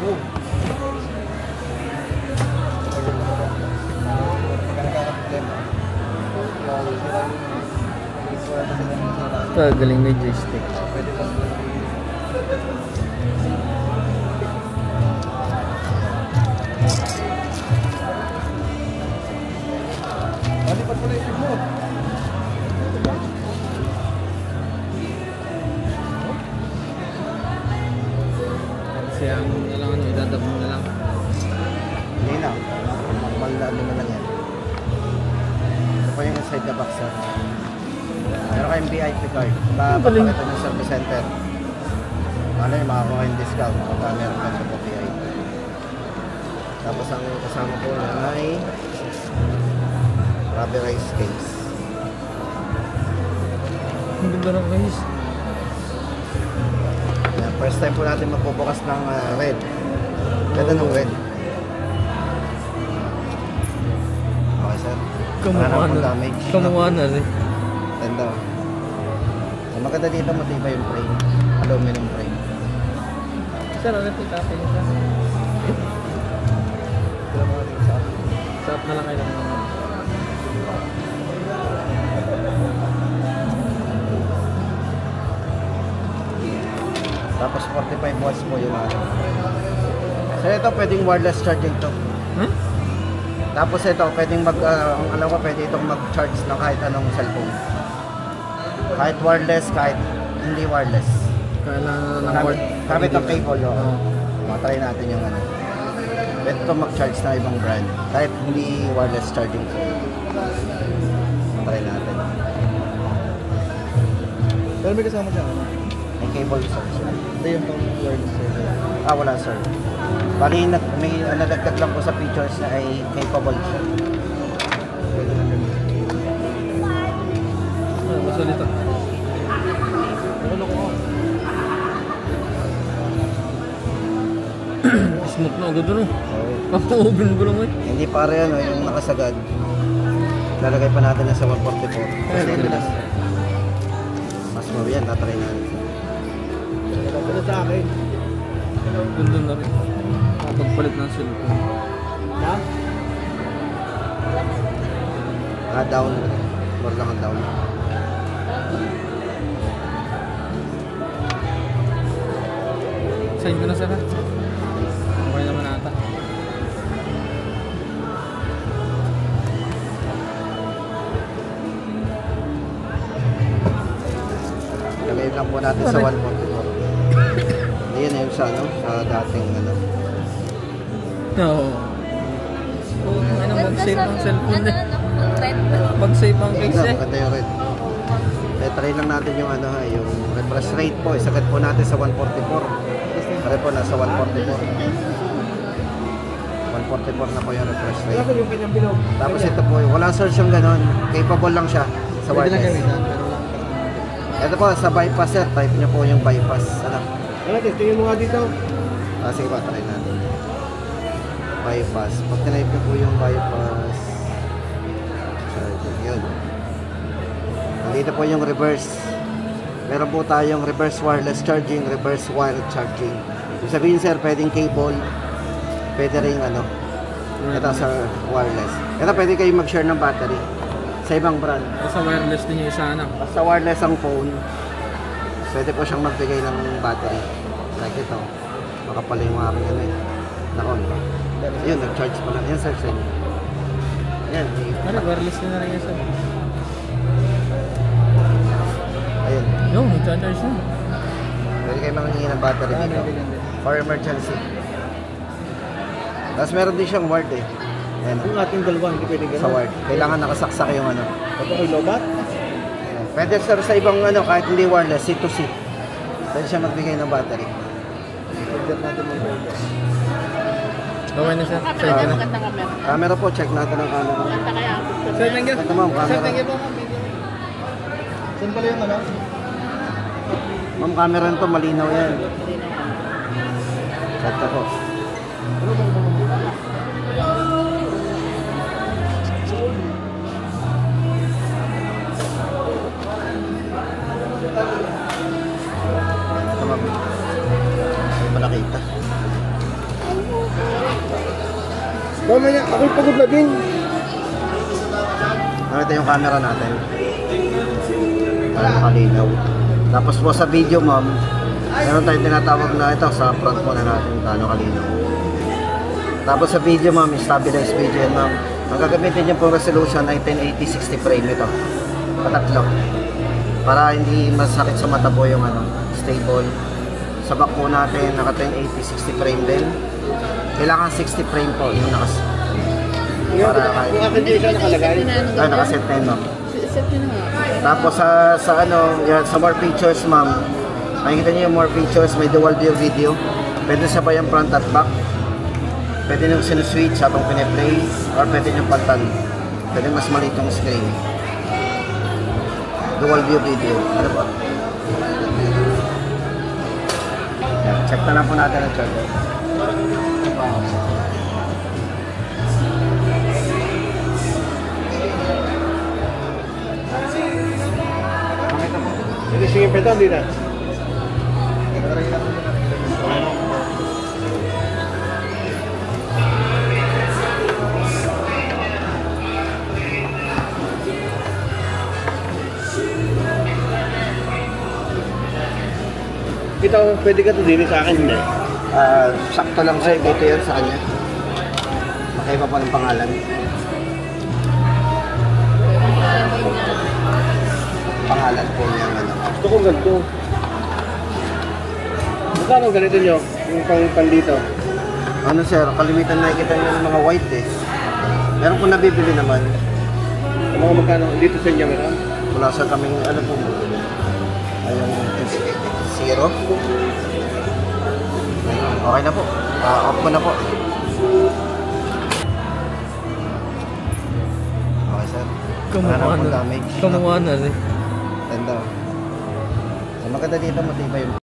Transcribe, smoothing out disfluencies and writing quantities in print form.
Ito, galing na joystick. Kasi ang idadab mo na lang. Hindi na. Malado na lang yan. Ito pa yung inside the box, sir. Meron kayong VIP card. Papakita ng service center. Ano yung makakuha yung discount pagka meron ka sa VIP. Tapos ang kasama po na ay rubberized case. Ang ganda ng case. First time po natin magbubukas ng red. Ganda ng red. Okay, sir. Kamuha na rin. Ganda. So, maganda dito, matibay yung frame. Aluminum frame. Sir, ano ito kapin niya? Sarap na lang kayo ng mga. Tapos 45 watts po yung So ito pwedeng wireless charging to. Tapos ito pwedeng alam ko pwede itong mag-charge ng kahit anong cellphone. Kahit wireless, kahit hindi wireless. Kailangan ng Gamit ang cable. Matry natin yung ano. Pwede itong mag-charge na ibang brand. Kahit hindi wireless charging to. Matry natin. Pero may kasama siya ano? May cable sir. Ito yung pang wireless sir. Wala sir. Bali, may nadagdag lang po sa features na ay capable siya. Pwede na ganun. Basta dito. Smooth na agad rin. Papaubin ko lang eh. Hindi pare ano, yung nakasagad. Lalagay pa natin na sa 144. Stainless. Mas mabiyan, tatry natin. Pero sa akin, ganda na rin. Pagpalit ng cellphone. Ha? Down. More lang ang down. Sign ko na sir. Okay naman ata. Lagay lang po natin sa 144. Ayan yung sa ano, sa dating ano. Oo. Ano mag-save ng cellphone eh. Mag-save ang case eh. Maganda yung red. Try lang natin yung ano ha, yung refresh rate po. Isagad po natin sa 144. Pare po, nasa 144. 144 na po yung refresh rate. Tapos ito po, walang search yung ganon. Capable lang siya sa wireless. Ito po, sa bypass sir, type nyo po yung bypass. Ano? Tingin mo nga dito. Sige pa, try natin. Bypass. Pag tinype nyo po yung bypass, charging yun. Nandito po yung reverse. Meron po tayong reverse wireless charging, reverse wire charging. Ibig sabihin sir, pwedeng cable, pwede rin ano, ito sa wireless. Ito pwede kayo mag-share ng battery sa ibang brand. Sa wireless din yung isa anak. Basta wireless ang phone, pwede po siyang magbigay ng battery. Like ito, makapala yung aking ano eh. Nakon. Ayun, nag-charge pa lang. Yan sir, sir. Yan. Ano, wireless din na rin yan sir. Ayun. Yung, nag-charge na. Pwede kayo manghingi ng battery dito. For emergency. Tapos meron din siyang ward eh. Ayan. Yung ating dalawa, hindi pwede gano'n. Sa ward. Kailangan nakasaksak yung ano. Ito kay Lobat? Pwede sir sa ibang ano, kahit hindi wireless, C2C. Pwede siya magbigay ng battery. Pwede natin mag-wireless. Okay na sir. Sir, Maganda camera. Camera po, check natin ang camera. Maganda kaya ang picture. Sir, thank you. Ito ma'am, camera. Sir, thank you po. Saan pala yung ano? Ma'am, camera nito, malinaw yan. Check na po. Ito ma'am. Hindi pa nakita. Mamaya, ako'y pagod na din. Ito yung camera natin. Para makalinaw. Tapos po sa video, ma'am, meron tayong tinatawag na ito sa front muna natin paano kalinaw. Tapos sa video, ma'am, stabilized video yan, ma'am. Ang gagamitin niyo pong resolution ay 1080 60 frame ito. Patatlo. Para hindi masakit sa mata po yung stable. Sa back po natin, naka 1080 60 frame din. Kailangan 60 frame po yung para kahit. Kung akin din siya nakalagay. Ay, nakaset na yun, ma'am. Set nyo na nga. Tapos yan, sa more features, ma'am. Makikita niyo yung more features, may dual view video. Pwede sabay ang front at back. Pwede nyo sinuswitch habang piniplay. Or pwede nyo palitan. Pwede mas maliit yung screen. Dual view video. Ano ba? Yan, check na lang po natin ang charger. Sige, sige, pwede, hindi na. Ito, pwede ka ito din sa akin, hindi. Sakto lang sa'yo, dito yan sa kanya. Makaiba pa ng pangalan. Pangalan po niya Gusto kong ganito. Magkano ganito nyo? Yung pang dito? Ano sir, kalimitan nakikita niyo ng mga white eh. Meron po nabibili naman. Mga magkano? Dito sa inyo meron? Wala sa kaming ano po. Ayun, zero. Okay na po. Off ko na po. Okay sir. Kamukha na rin. Tanda. Ang maganda dito matibay yung